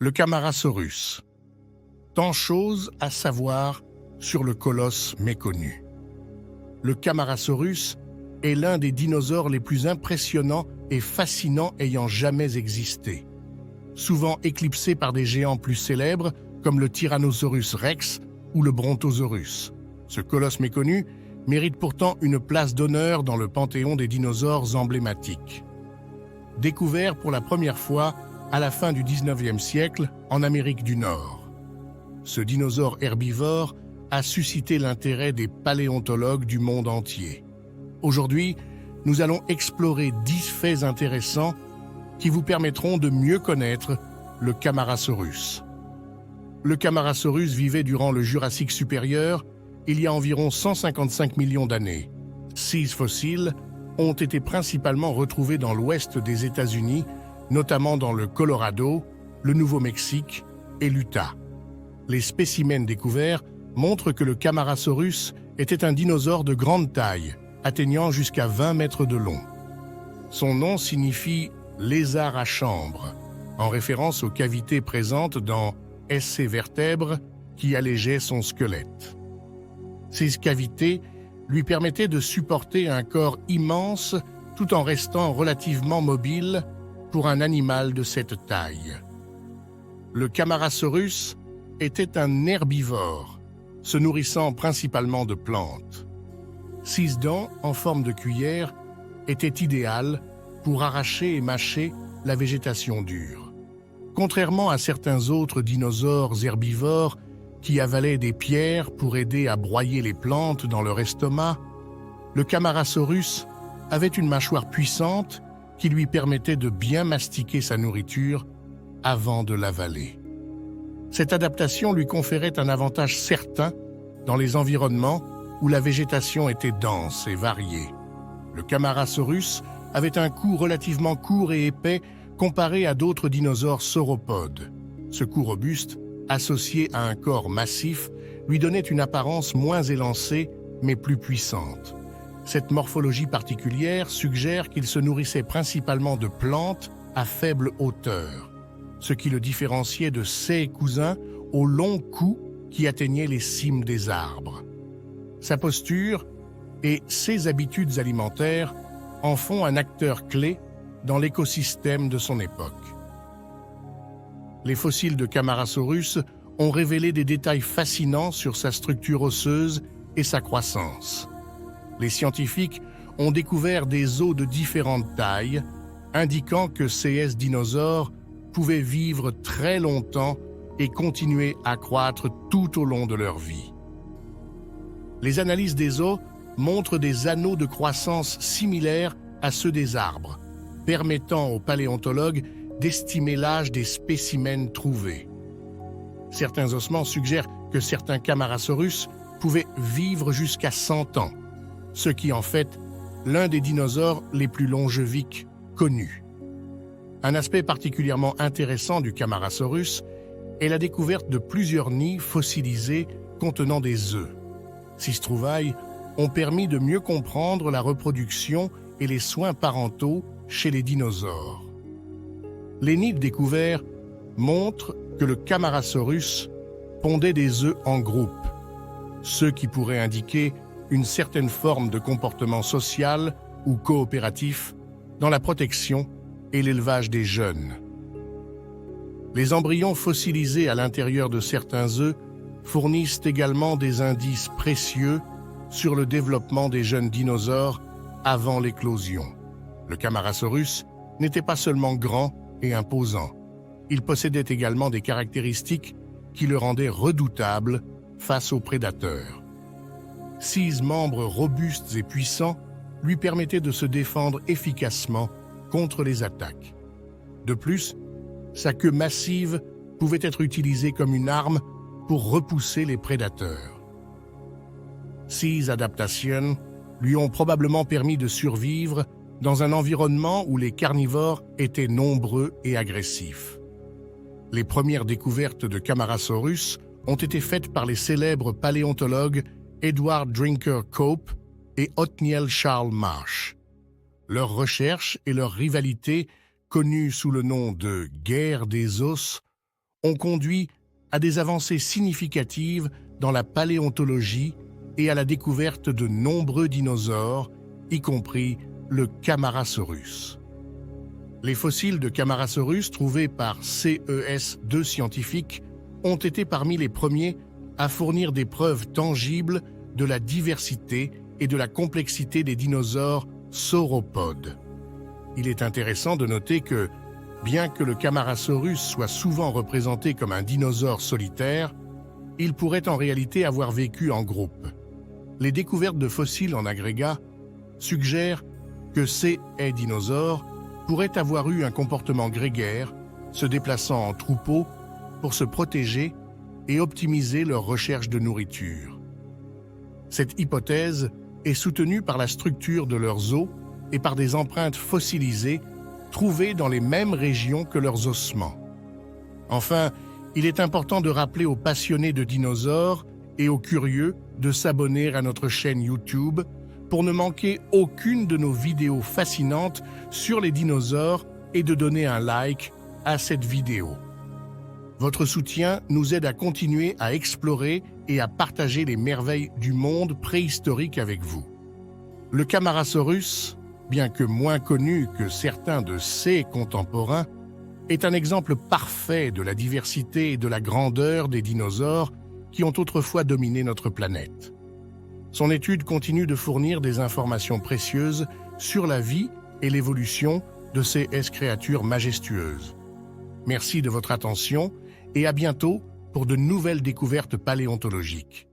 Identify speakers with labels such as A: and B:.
A: Le Camarasaurus. Tant chose à savoir sur le colosse méconnu. Le Camarasaurus est l'un des dinosaures les plus impressionnants et fascinants ayant jamais existé. Souvent éclipsé par des géants plus célèbres comme le Tyrannosaurus rex ou le Brontosaurus. Ce colosse méconnu mérite pourtant une place d'honneur dans le panthéon des dinosaures emblématiques. Découvert pour la première fois à la fin du 19e siècle en Amérique du Nord. Ce dinosaure herbivore a suscité l'intérêt des paléontologues du monde entier. Aujourd'hui, nous allons explorer 10 faits intéressants qui vous permettront de mieux connaître le Camarasaurus. Le Camarasaurus vivait durant le Jurassique supérieur, il y a environ 155 millions d'années. 6 fossiles ont été principalement retrouvés dans l'ouest des États-Unis, notamment dans le Colorado, le Nouveau-Mexique et l'Utah. Les spécimens découverts montrent que le Camarasaurus était un dinosaure de grande taille, atteignant jusqu'à 20 mètres de long. Son nom signifie « lézard à chambre », en référence aux cavités présentes dans ses vertèbres qui allégeaient son squelette. Ces cavités lui permettaient de supporter un corps immense tout en restant relativement mobile pour un animal de cette taille. Le Camarasaurus était un herbivore, se nourrissant principalement de plantes. 6 dents en forme de cuillère étaient idéales pour arracher et mâcher la végétation dure. Contrairement à certains autres dinosaures herbivores qui avalaient des pierres pour aider à broyer les plantes dans leur estomac, le Camarasaurus avait une mâchoire puissante qui lui permettait de bien mastiquer sa nourriture avant de l'avaler. Cette adaptation lui conférait un avantage certain dans les environnements où la végétation était dense et variée. Le Camarasaurus avait un cou relativement court et épais comparé à d'autres dinosaures sauropodes. Ce cou robuste, associé à un corps massif, lui donnait une apparence moins élancée mais plus puissante. Cette morphologie particulière suggère qu'il se nourrissait principalement de plantes à faible hauteur, ce qui le différenciait de ses cousins au long cou qui atteignait les cimes des arbres. Sa posture et ses habitudes alimentaires en font un acteur clé dans l'écosystème de son époque. Les fossiles de Camarasaurus ont révélé des détails fascinants sur sa structure osseuse et sa croissance. Les scientifiques ont découvert des os de différentes tailles, indiquant que ces dinosaures pouvaient vivre très longtemps et continuer à croître tout au long de leur vie. Les analyses des os montrent des anneaux de croissance similaires à ceux des arbres, permettant aux paléontologues d'estimer l'âge des spécimens trouvés. Certains ossements suggèrent que certains Camarasaurus pouvaient vivre jusqu'à 100 ans, ce qui en fait l'un des dinosaures les plus longeviques connus. Un aspect particulièrement intéressant du Camarasaurus est la découverte de plusieurs nids fossilisés contenant des œufs. Ces trouvailles ont permis de mieux comprendre la reproduction et les soins parentaux chez les dinosaures. Les nids découverts montrent que le Camarasaurus pondait des œufs en groupe, ce qui pourrait indiquer une certaine forme de comportement social ou coopératif dans la protection et l'élevage des jeunes. Les embryons fossilisés à l'intérieur de certains œufs fournissent également des indices précieux sur le développement des jeunes dinosaures avant l'éclosion. Le Camarasaurus n'était pas seulement grand et imposant, il possédait également des caractéristiques qui le rendaient redoutable face aux prédateurs. 6 membres robustes et puissants lui permettaient de se défendre efficacement contre les attaques. De plus, sa queue massive pouvait être utilisée comme une arme pour repousser les prédateurs. 6 adaptations lui ont probablement permis de survivre dans un environnement où les carnivores étaient nombreux et agressifs. Les premières découvertes de Camarasaurus ont été faites par les célèbres paléontologues Edward Drinker Cope et Othniel Charles Marsh. Leurs recherches et leur rivalité, connues sous le nom de « guerre des os », ont conduit à des avancées significatives dans la paléontologie et à la découverte de nombreux dinosaures, y compris le Camarasaurus. Les fossiles de Camarasaurus trouvés par CES2 scientifiques ont été parmi les premiers à fournir des preuves tangibles de la diversité et de la complexité des dinosaures sauropodes. Il est intéressant de noter que, bien que le Camarasaurus soit souvent représenté comme un dinosaure solitaire, il pourrait en réalité avoir vécu en groupe. Les découvertes de fossiles en agrégat suggèrent que ces dinosaures pourraient avoir eu un comportement grégaire, se déplaçant en troupeau pour se protéger et optimiser leur recherche de nourriture. Cette hypothèse est soutenue par la structure de leurs os et par des empreintes fossilisées trouvées dans les mêmes régions que leurs ossements. Enfin, il est important de rappeler aux passionnés de dinosaures et aux curieux de s'abonner à notre chaîne YouTube pour ne manquer aucune de nos vidéos fascinantes sur les dinosaures et de donner un like à cette vidéo. Votre soutien nous aide à continuer à explorer et à partager les merveilles du monde préhistorique avec vous. Le Camarasaurus, bien que moins connu que certains de ses contemporains, est un exemple parfait de la diversité et de la grandeur des dinosaures qui ont autrefois dominé notre planète. Son étude continue de fournir des informations précieuses sur la vie et l'évolution de ces créatures majestueuses. Merci de votre attention et à bientôt pour de nouvelles découvertes paléontologiques.